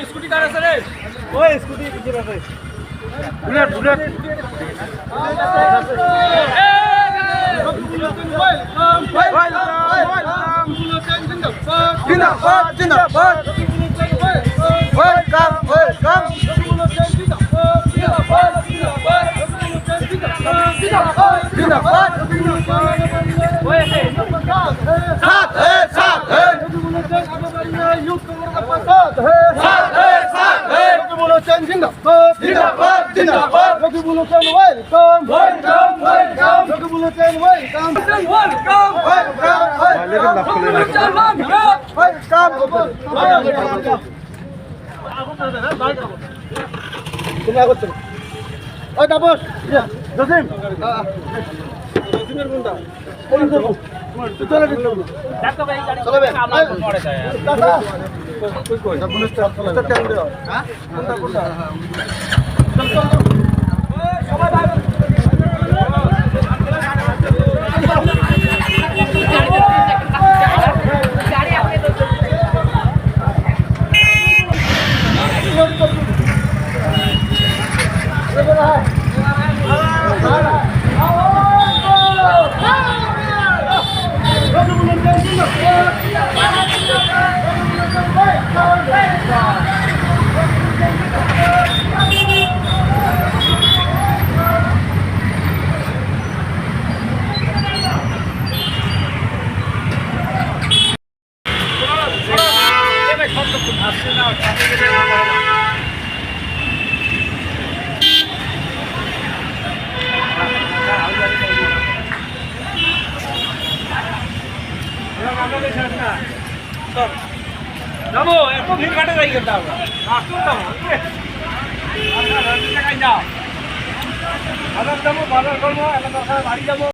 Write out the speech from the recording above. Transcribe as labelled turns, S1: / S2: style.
S1: scooty का रे ओए स्कूटी किधर है बुलेट बुलेट जिंदाबाद जिंदाबाद वेलकम वेलकम जिंदाबाद साथ है साथ है जिंदाबाद जिंदाबाद जिंदाबाद वेलकम वेलकम वेलकम তুমি আগত ওই তাপস জসিম জসিমের কোনটা কোন তো চলে দিল দেখো ভাই গাড়ি চলবে আমরা পড়ে যায় দাদা কই কই পুলিশ স্টাফ চলে টাইম দাও হ্যাঁ কোনটা কোনটা চল চল সবাই ভাই যাবো একটু ভিড় কাটে যাই কিন্তু আমরা আসুন যাবো আপনার রান্না খাই যাও বাজার যাবো বাজার করবো এলাকার বাড়ি যাবো